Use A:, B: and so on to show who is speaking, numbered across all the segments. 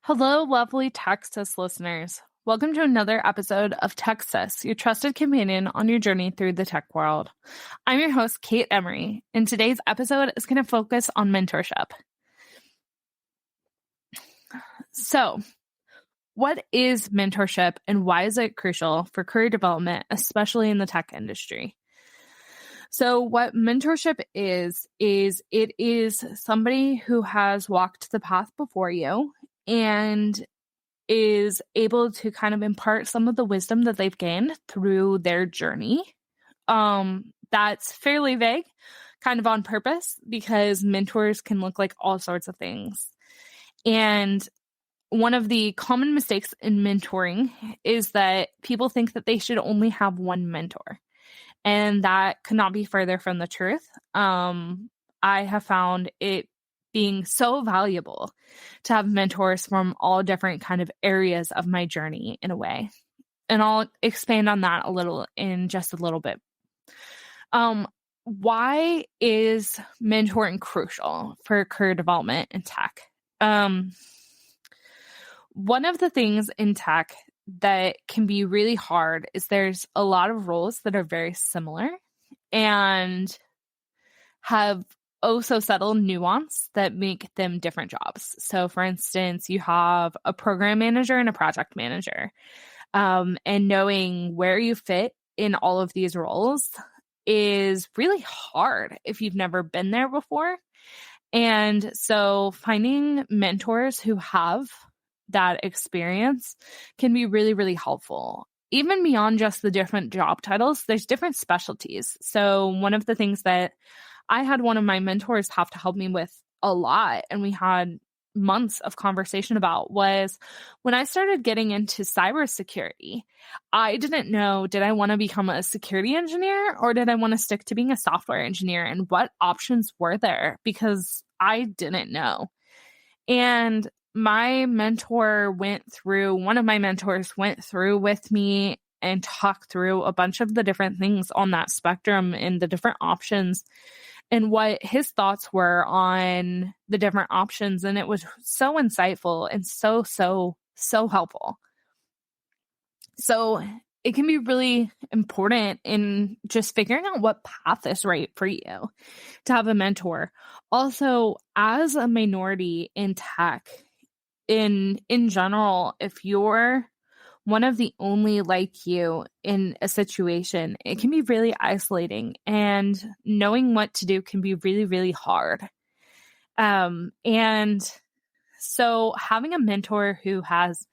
A: Hello, lovely Texas listeners. Welcome to another episode of Texas, your trusted companion on your journey through the tech world. I'm your host, Kate Emery, and today's episode is going to focus on mentorship. So, what is mentorship and why is it crucial for career development, especially in the tech industry? So what mentorship is it is somebody who has walked the path before you and is able to kind of impart some of the wisdom that they've gained through their journey. That's fairly vague, kind of on purpose, because mentors can look like all sorts of things. And one of the common mistakes in mentoring is that people think that they should only have one mentor. And that could not be further from the truth. I have found it being so valuable to have mentors from all different kind of areas of my journey in a way. And I'll expand on that a little in just a little bit. Why is mentoring crucial for career development in tech? One of the things in tech that can be really hard is there's a lot of roles that are very similar and have so subtle nuance that make them different jobs. So for instance, you have a program manager and a project manager. And knowing where you fit in all of these roles is really hard if you've never been there before. And so finding mentors who have that experience can be really, really helpful. Even beyond just the different job titles, there's different specialties. So one of the things that I had one of my mentors have to help me with a lot, and we had months of conversation about, was when I started getting into cybersecurity, I didn't know, did I want to become a security engineer or did I want to stick to being a software engineer, and what options were there? Because I didn't know. And one of my mentors went through with me and talked through a bunch of the different things on that spectrum and the different options and what his thoughts were on the different options. And it was so insightful and so helpful. So it can be really important in just figuring out what path is right for you to have a mentor. Also, as a minority in tech, in general, if you're one of the only like you in a situation, it can be really isolating, and knowing what to do can be really, really hard. And so having a mentor who has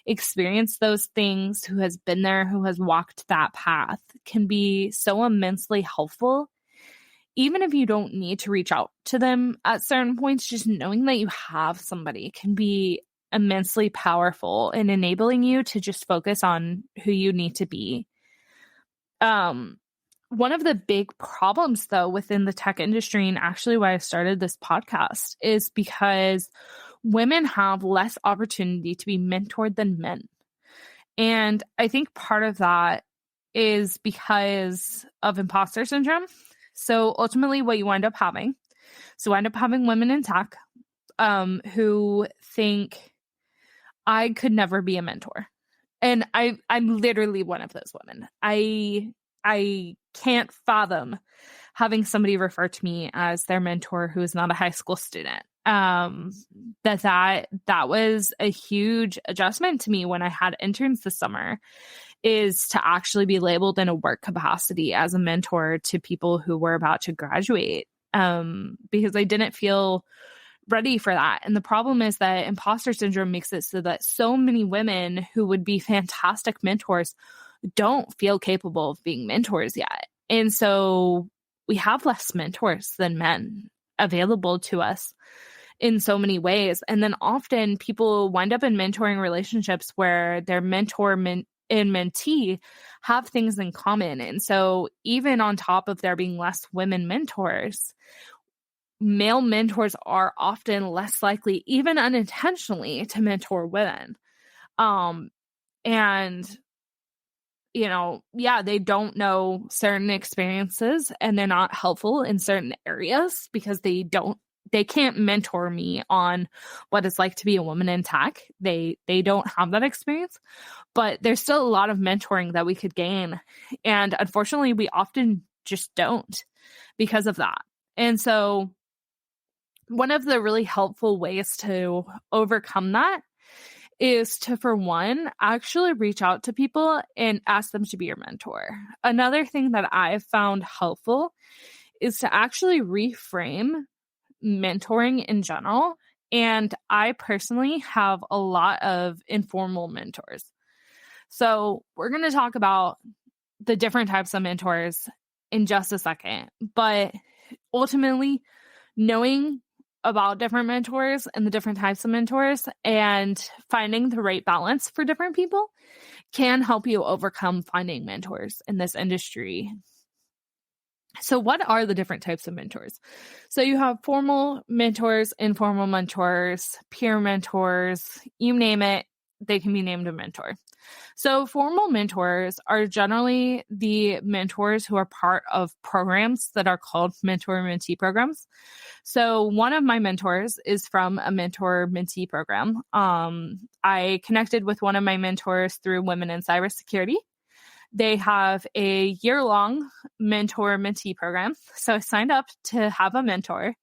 A: experienced those things, who has been there, who has walked that path, can be so immensely helpful. Even if you don't need to reach out to them at certain points, just knowing that you have somebody can be immensely powerful in enabling you to just focus on who you need to be. One of the big problems, though, within the tech industry, and actually why I started this podcast, is because women have less opportunity to be mentored than men. And I think part of that is because of imposter syndrome. So ultimately what you wind up having women in tech who think, I could never be a mentor. And I'm literally one of those women. I can't fathom having somebody refer to me as their mentor who is not a high school student. That was a huge adjustment to me when I had interns this summer, is to actually be labeled in a work capacity as a mentor to people who were about to graduate, because I didn't feel ready for that. And the problem is that imposter syndrome makes it so that so many women who would be fantastic mentors don't feel capable of being mentors yet. And so we have less mentors than men available to us in so many ways. And then often people wind up in mentoring relationships where their mentor and mentee have things in common. And so even on top of there being less women mentors, male mentors are often less likely, even unintentionally, to mentor women. And, they don't know certain experiences and they're not helpful in certain areas because they don't they can't mentor me on what it's like to be a woman in tech. They don't have that experience, but there's still a lot of mentoring that we could gain. And unfortunately, we often just don't because of that. And so one of the really helpful ways to overcome that is to, for one, actually reach out to people and ask them to be your mentor. Another thing that I've found helpful is to actually reframe mentoring in general. And I personally have a lot of informal mentors. So we're going to talk about the different types of mentors in just a second. But ultimately, knowing about different mentors and the different types of mentors and finding the right balance for different people can help you overcome finding mentors in this industry. So what are the different types of mentors? So you have formal mentors, informal mentors, peer mentors, you name it, they can be named a mentor. So formal mentors are generally the mentors who are part of programs that are called mentor-mentee programs. So one of my mentors is from a mentor-mentee program. I connected with one of my mentors through Women in Cybersecurity. They have a year-long mentor-mentee program. So I signed up to have a mentor,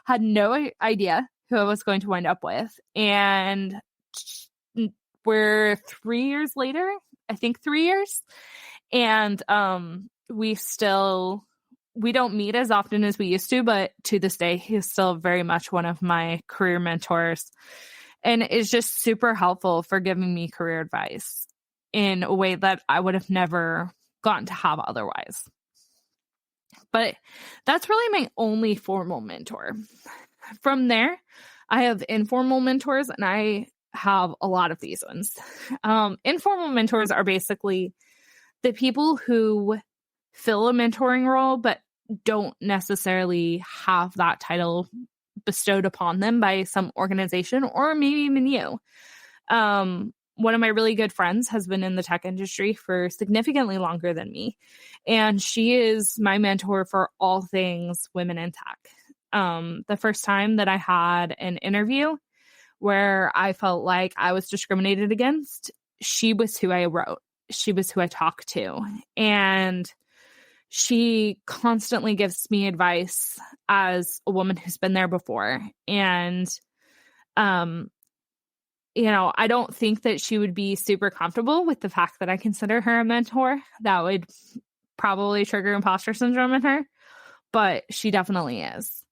A: had no idea who I was going to wind up with. And we're 3 years later, I think 3 years. And we don't meet as often as we used to, but to this day, he's still very much one of my career mentors and is just super helpful for giving me career advice in a way that I would have never gotten to have otherwise. But that's really my only formal mentor. From there, I have informal mentors, and I have a lot of these ones. Informal mentors are basically the people who fill a mentoring role, but don't necessarily have that title bestowed upon them by some organization or maybe even you. One of my really good friends has been in the tech industry for significantly longer than me, and she is my mentor for all things women in tech. The first time that I had an interview where I felt like I was discriminated against, she was who I wrote. She was who I talked to. And she constantly gives me advice as a woman who's been there before. And, I don't think that she would be super comfortable with the fact that I consider her a mentor. That would probably trigger imposter syndrome in her, but she definitely is.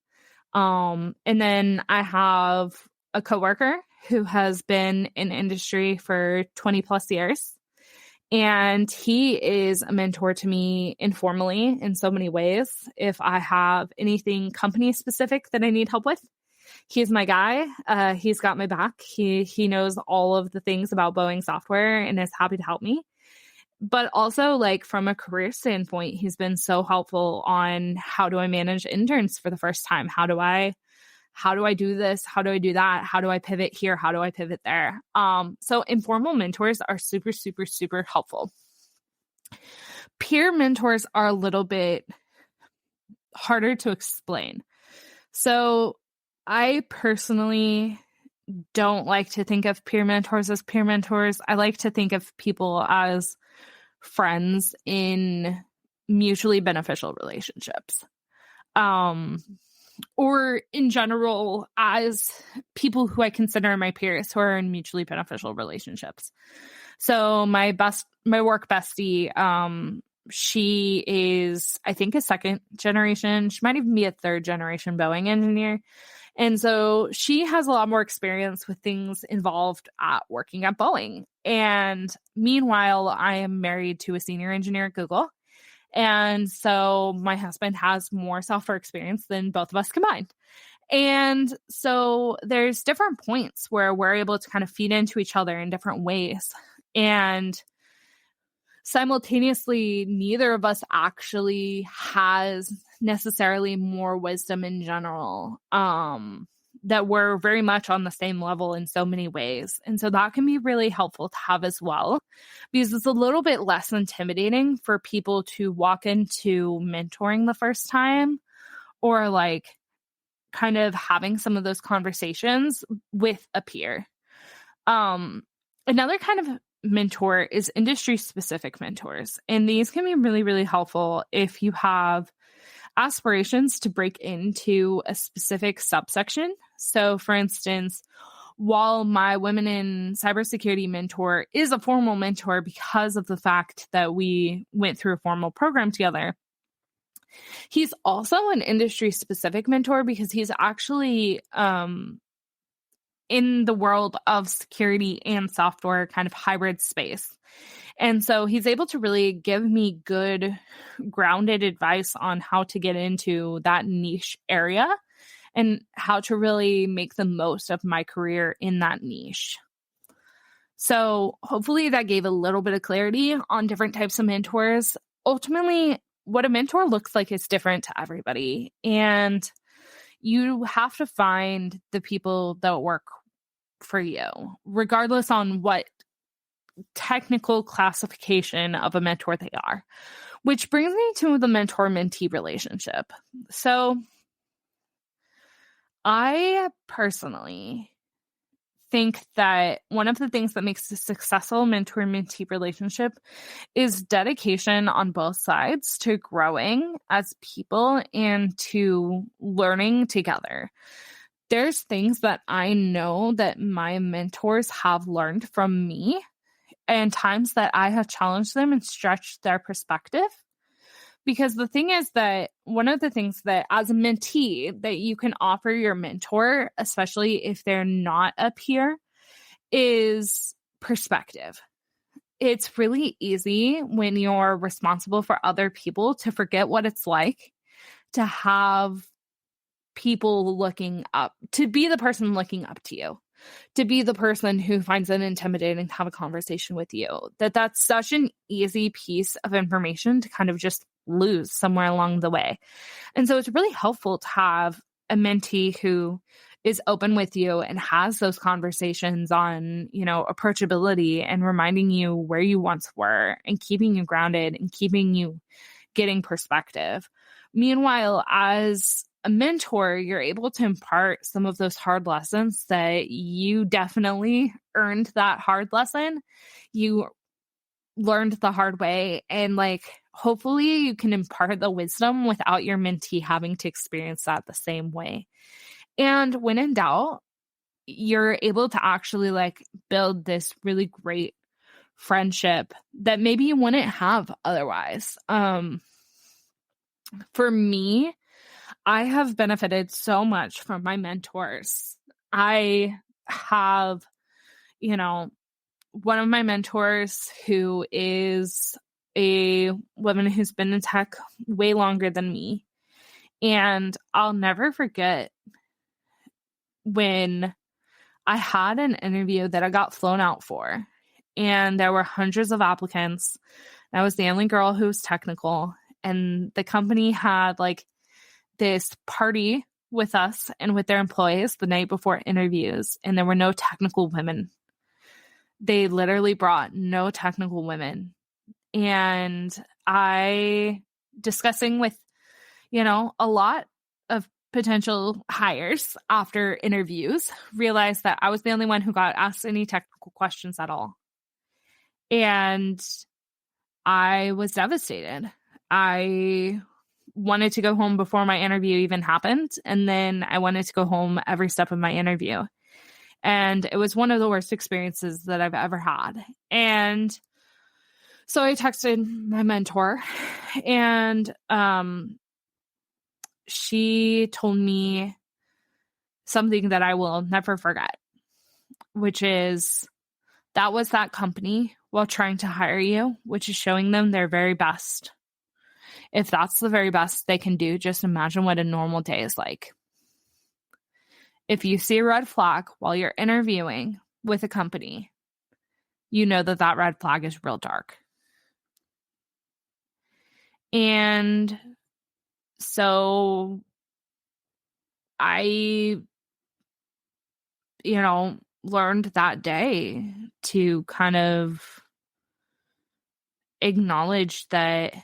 A: And then I have a coworker who has been in industry for 20 plus years. And he is a mentor to me informally in so many ways. If I have anything company specific that I need help with, he's my guy. He's got my back. He knows all of the things about Boeing software and is happy to help me. But also, like, from a career standpoint, he's been so helpful on how do I manage interns for the first time? How do I do this? How do I do that? How do I pivot here? How do I pivot there? So informal mentors are super, super, super helpful. Peer mentors are a little bit harder to explain. So I personally don't like to think of peer mentors as peer mentors. I like to think of people as friends in mutually beneficial relationships. Or in general, as people who I consider my peers who are in mutually beneficial relationships. So my work bestie, she is, I think, a second generation. She might even be a third generation Boeing engineer. And so she has a lot more experience with things involved at working at Boeing. And meanwhile, I am married to a senior engineer at Google. And so my husband has more software experience than both of us combined. And so there's different points where we're able to kind of feed into each other in different ways. And simultaneously, neither of us actually has necessarily more wisdom in general, that we're very much on the same level in so many ways. And so that can be really helpful to have as well, because it's a little bit less intimidating for people to walk into mentoring the first time or like kind of having some of those conversations with a peer. Another kind of mentor is industry specific mentors. And these can be really, really helpful if you have aspirations to break into a specific subsection. So, for instance, while my Women in Cybersecurity mentor is a formal mentor because of the fact that we went through a formal program together, he's also an industry specific mentor because he's actually in the world of security and software kind of hybrid space. And so he's able to really give me good grounded advice on how to get into that niche area and how to really make the most of my career in that niche. So hopefully that gave a little bit of clarity on different types of mentors. Ultimately, what a mentor looks like is different to everybody. And you have to find the people that work for you, regardless on what technical classification of a mentor they are, which brings me to the mentor-mentee relationship. So I personally think that one of the things that makes a successful mentor-mentee relationship is dedication on both sides to growing as people and to learning together. There's things that I know that my mentors have learned from me and times that I have challenged them and stretched their perspective. Because the thing is that one of the things that as a mentee that you can offer your mentor, especially if they're not a peer, is perspective. It's really easy when you're responsible for other people to forget what it's like to have people looking up, to be the person looking up to you, to be the person who finds it intimidating to have a conversation with you. That's such an easy piece of information to kind of just lose somewhere along the way. And so it's really helpful to have a mentee who is open with you and has those conversations on, approachability and reminding you where you once were and keeping you grounded and keeping you getting perspective. Meanwhile, as a mentor, you're able to impart some of those hard lessons that you definitely earned that hard lesson. You learned the hard way. And hopefully you can impart the wisdom without your mentee having to experience that the same way. And when in doubt, you're able to actually build this really great friendship that maybe you wouldn't have otherwise. For me, I have benefited so much from my mentors. I have, one of my mentors who is a woman who's been in tech way longer than me. And I'll never forget when I had an interview that I got flown out for, and there were hundreds of applicants. I was the only girl who was technical, and the company had this party with us and with their employees the night before interviews, and there were no technical women. They literally brought no technical women. And I, discussing with, a lot of potential hires after interviews, realized that I was the only one who got asked any technical questions at all. And I was devastated. I wanted to go home before my interview even happened. And then I wanted to go home every step of my interview. And it was one of the worst experiences that I've ever had. And so I texted my mentor, and she told me something that I will never forget, which is that was that company while trying to hire you, which is showing them their very best. If that's the very best they can do, just imagine what a normal day is like. If you see a red flag while you're interviewing with a company, you know that red flag is real dark. And so I, learned that day to kind of acknowledge that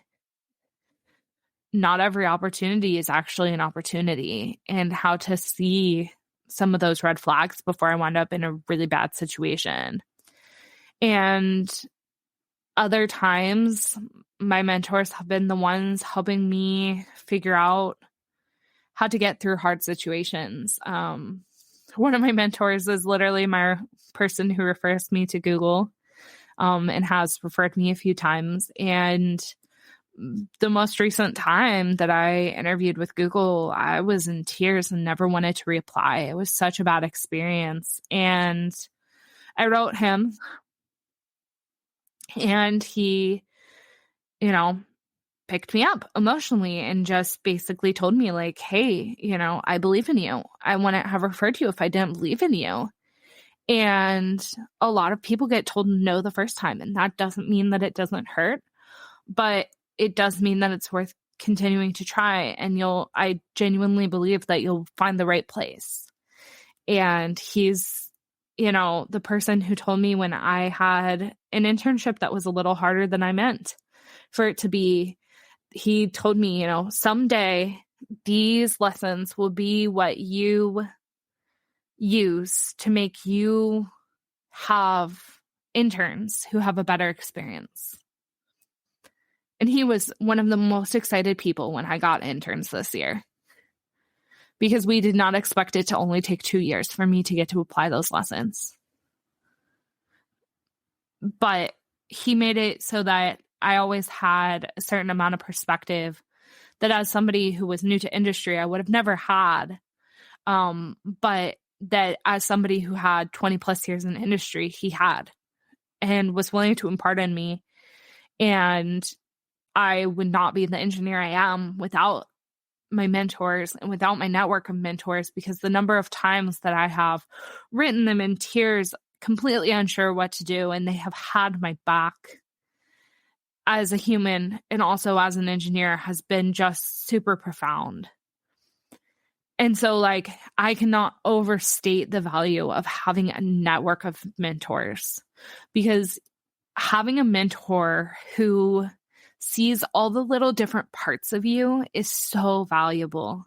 A: not every opportunity is actually an opportunity, and how to see some of those red flags before I wound up in a really bad situation. And other times, my mentors have been the ones helping me figure out how to get through hard situations. One of my mentors is literally my person who refers me to Google, and has referred me a few times. And the most recent time that I interviewed with Google, I was in tears and never wanted to reapply. It was such a bad experience. And I wrote him, and he, picked me up emotionally and just basically told me, like, hey, I believe in you. I wouldn't have referred you if I didn't believe in you. And a lot of people get told no the first time, and that doesn't mean that it doesn't hurt, but it does mean that it's worth continuing to try. And I genuinely believe that you'll find the right place. And he's, the person who told me when I had an internship that was a little harder than I meant for it to be. He told me, someday these lessons will be what you use to make you have interns who have a better experience. And he was one of the most excited people when I got interns this year, because we did not expect it to only take 2 years for me to get to apply those lessons. But he made it so that I always had a certain amount of perspective that as somebody who was new to industry, I would have never had. But that as somebody who had 20 plus years in industry, he had, and was willing to impart in me. And I would not be the engineer I am without my mentors and without my network of mentors, because the number of times that I have written them in tears, completely unsure what to do, and they have had my back as a human and also as an engineer, has been just super profound. And so, I cannot overstate the value of having a network of mentors, because having a mentor who sees all the little different parts of you is so valuable.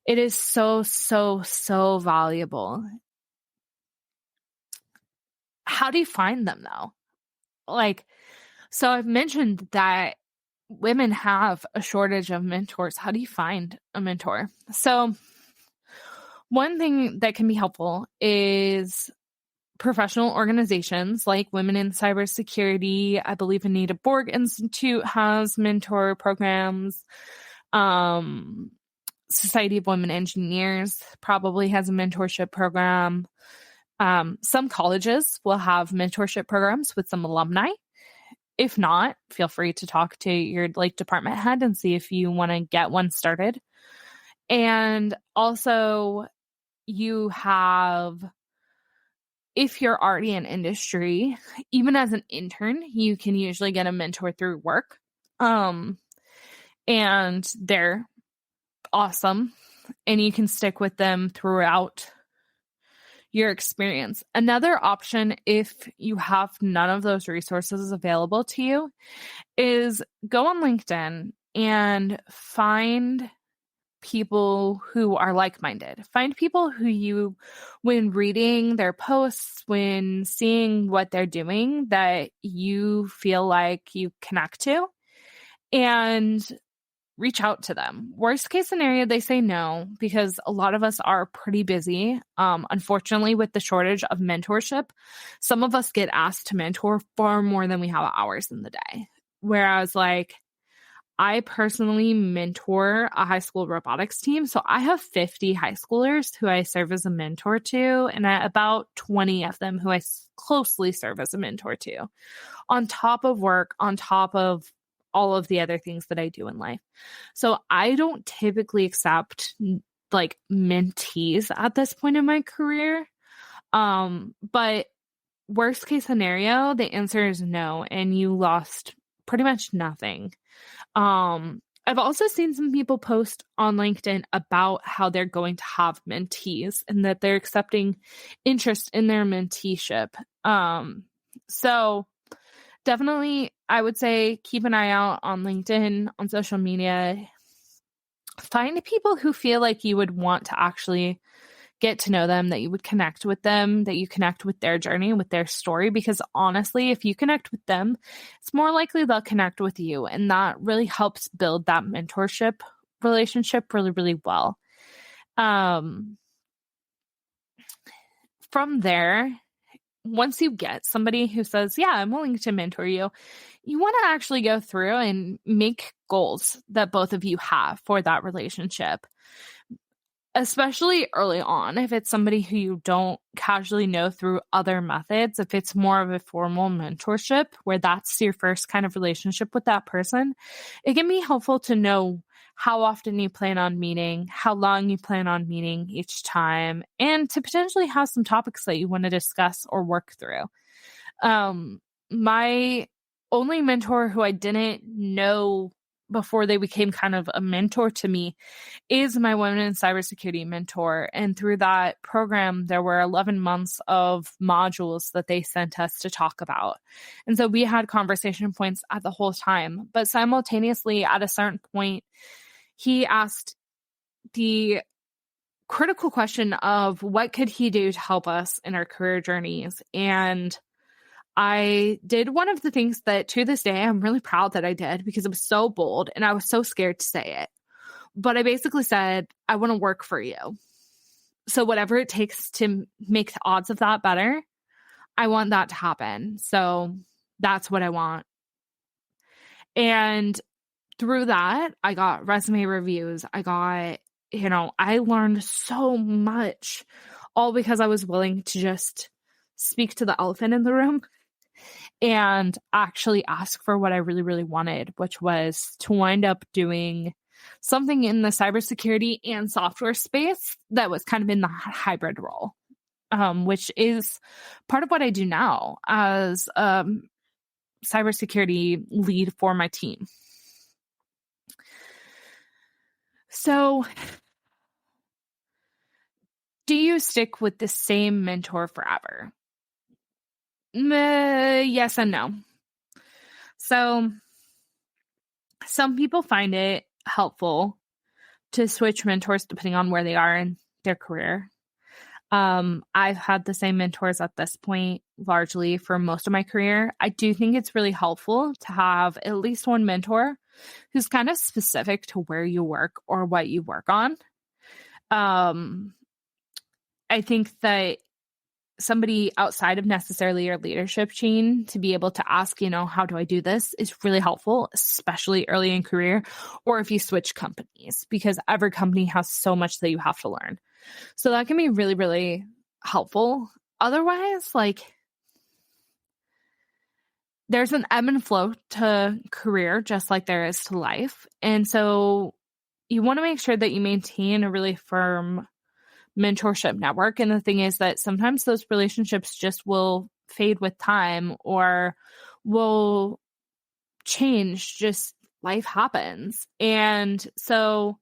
A: It is so, so, so valuable. How do you find them, though? So I've mentioned that women have a shortage of mentors. How do you find a mentor? So one thing that can be helpful is professional organizations like Women in Cybersecurity. I believe Anita Borg Institute has mentor programs. Society of Women Engineers probably has a mentorship program. Some colleges will have mentorship programs with some alumni. If not, feel free to talk to your department head and see if you want to get one started. And also, you have, if you're already in industry, even as an intern, you can usually get a mentor through work. And they're awesome, and you can stick with them throughout your experience. Another option, if you have none of those resources available to you, is go on LinkedIn and find people who are like-minded. Find people who you, when reading their posts, when seeing what they're doing, that you feel like you connect to, and reach out to them. Worst case scenario, they say no, because a lot of us are pretty busy. Unfortunately, with the shortage of mentorship, some of us get asked to mentor far more than we have hours in the day. Whereas I personally mentor a high school robotics team. So I have 50 high schoolers who I serve as a mentor to, and about 20 of them who I closely serve as a mentor to, on top of work, on top of all of the other things that I do in life. So I don't typically accept mentees at this point in my career. But worst case scenario, the answer is no, and you lost pretty much nothing. I've also seen some people post on LinkedIn about how they're going to have mentees and that they're accepting interest in their menteeship. So definitely, I would say keep an eye out on LinkedIn, on social media. find people who feel like you would want to actually get to know them, that you would connect with them, that you connect with their journey, with their story. Because honestly, if you connect with them, it's more likely they'll connect with you. And that really helps build that mentorship relationship really, really well. From there, once you get somebody who says, yeah, I'm willing to mentor you, you want to actually go through and make goals that both of you have for that relationship, especially early on. If it's somebody who you don't casually know through other methods, if it's more of a formal mentorship where that's your first kind of relationship with that person, it can be helpful to know how often you plan on meeting, how long you plan on meeting each time, and to potentially have some topics that you want to discuss or work through. My only mentor who I didn't know before they became kind of a mentor to me is my women in cybersecurity mentor. And through that program, there were 11 months of modules that they sent us to talk about. And so we had conversation points at the whole time, but simultaneously at a certain point, he asked the critical question of what could he do to help us in our career journeys. And I did one of the things that to this day, I'm really proud that I did, because it was so bold and I was so scared to say it. But I basically said, I want to work for you. So whatever it takes to make the odds of that better, I want that to happen. So that's what I want. And through that, I got resume reviews. I learned so much, all because I was willing to just speak to the elephant in the room and actually ask for what I really, really wanted, which was to wind up doing something in the cybersecurity and software space that was kind of in the hybrid role, which is part of what I do now as cybersecurity lead for my team. So, do you stick with the same mentor forever? Yes and no. So, some people find it helpful to switch mentors depending on where they are in their career. I've had the same mentors at this point largely for most of my career. I do think it's really helpful to have at least one mentor who's kind of specific to where you work or what you work on. I think that somebody outside of necessarily your leadership chain to be able to ask, how do I do this is really helpful, especially early in career, or if you switch companies, because every company has so much that you have to learn. So that can be really, really helpful. Otherwise, there's an ebb and flow to career, just like there is to life. And so you want to make sure that you maintain a really firm mentorship network. And the thing is that sometimes those relationships just will fade with time or will change. Just life happens. And so,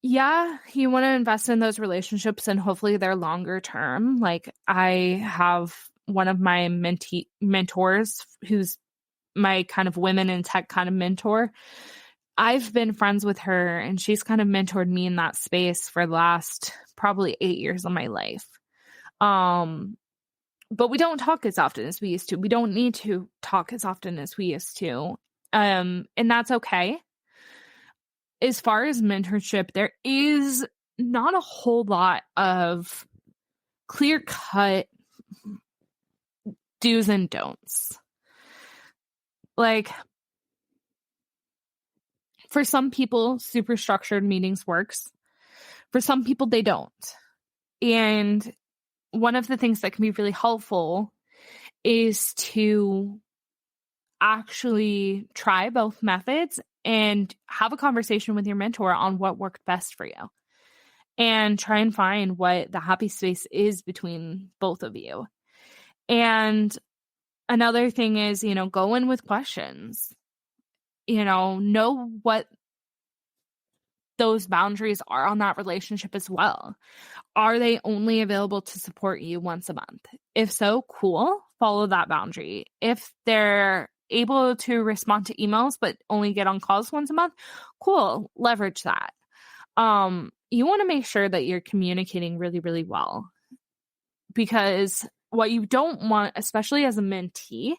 A: yeah, you want to invest in those relationships and hopefully they're longer term. Like I have one of my mentors who's my kind of women in tech kind of mentor. I've been friends with her and she's kind of mentored me in that space for the last probably 8 years of my life. But we don't talk as often as we used to. We don't need to talk as often as we used to. And that's okay. As far as mentorship, there is not a whole lot of clear-cut do's and don'ts. Like, for some people, super structured meetings works. For some people, they don't. And one of the things that can be really helpful is to actually try both methods and have a conversation with your mentor on what worked best for you. And try and find what the happy space is between both of you. And another thing is, go in with questions. Know what those boundaries are on that relationship as well. Are they only available to support you once a month? If so, cool, follow that boundary. If they're able to respond to emails, but only get on calls once a month, cool, leverage that. You want to make sure that you're communicating really, really well, because what you don't want, especially as a mentee,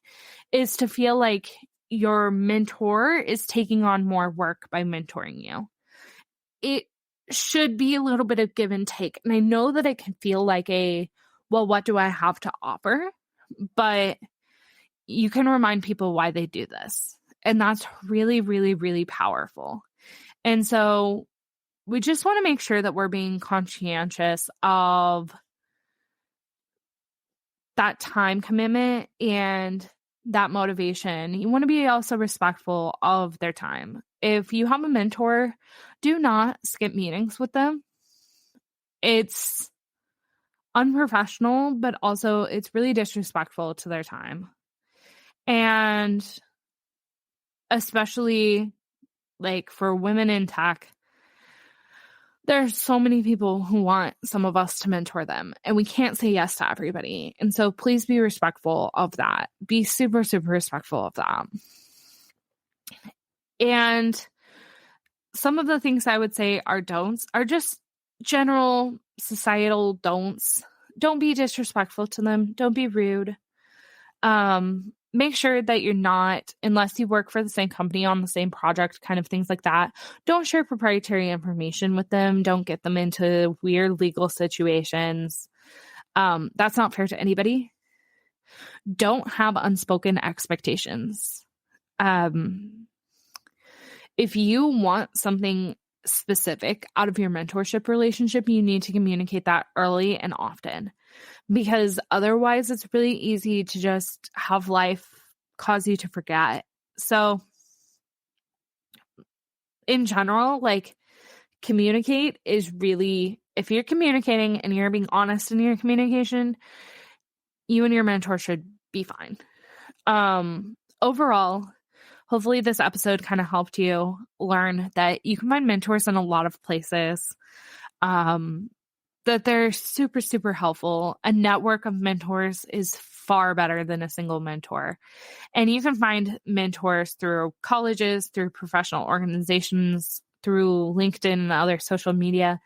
A: is to feel like your mentor is taking on more work by mentoring you. It should be a little bit of give and take. And I know that it can feel like well, what do I have to offer? But you can remind people why they do this. And that's really, really, really powerful. And so we just want to make sure that we're being conscientious of that time commitment and that motivation. You want to be also respectful of their time. If you have a mentor, do not skip meetings with them. It's unprofessional, but also it's really disrespectful to their time. And especially like for women in tech, there's so many people who want some of us to mentor them, and we can't say yes to everybody. And so please be respectful of that. Be super, super respectful of that. And some of the things I would say are don'ts are just general societal don'ts. Don't be disrespectful to them. Don't be rude. Make sure that you're not, unless you work for the same company on the same project, kind of things like that. Don't share proprietary information with them. Don't get them into weird legal situations. That's not fair to anybody. Don't have unspoken expectations. If you want something specific out of your mentorship relationship, you need to communicate that early and often, because otherwise it's really easy to just have life cause you to forget. So in general, like, communicate is really, if you're communicating and you're being honest in your communication, you and your mentor should be fine. Overall, hopefully this episode kind of helped you learn that you can find mentors in a lot of places, that they're super, super helpful. A network of mentors is far better than a single mentor. And you can find mentors through colleges, through professional organizations, through LinkedIn and other social media.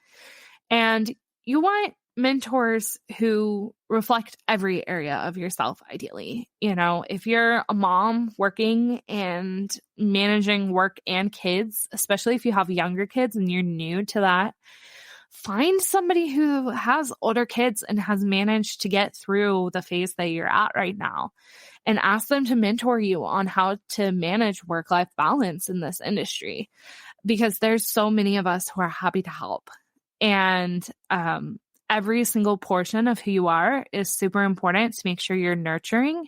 A: And you want mentors who reflect every area of yourself, ideally. You know, if you're a mom working and managing work and kids, especially if you have younger kids and you're new to that, find somebody who has older kids and has managed to get through the phase that you're at right now, and ask them to mentor you on how to manage work-life balance in this industry, because there's so many of us who are happy to help. And every single portion of who you are is super important to make sure you're nurturing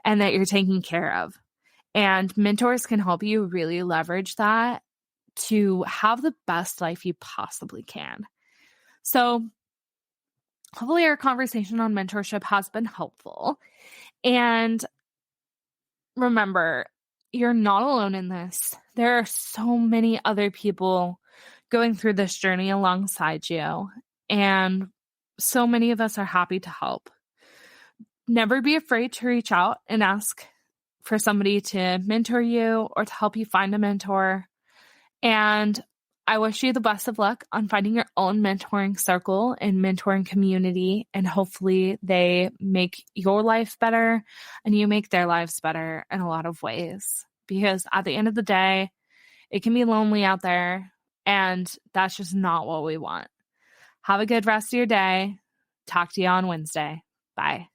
A: and that you're taking care of. And mentors can help you really leverage that to have the best life you possibly can. So hopefully our conversation on mentorship has been helpful. And remember, you're not alone in this. There are so many other people going through this journey alongside you, and so many of us are happy to help. Never be afraid to reach out and ask for somebody to mentor you or to help you find a mentor. And I wish you the best of luck on finding your own mentoring circle and mentoring community. And hopefully they make your life better and you make their lives better in a lot of ways. Because at the end of the day, it can be lonely out there, and that's just not what we want. Have a good rest of your day. Talk to you on Wednesday. Bye.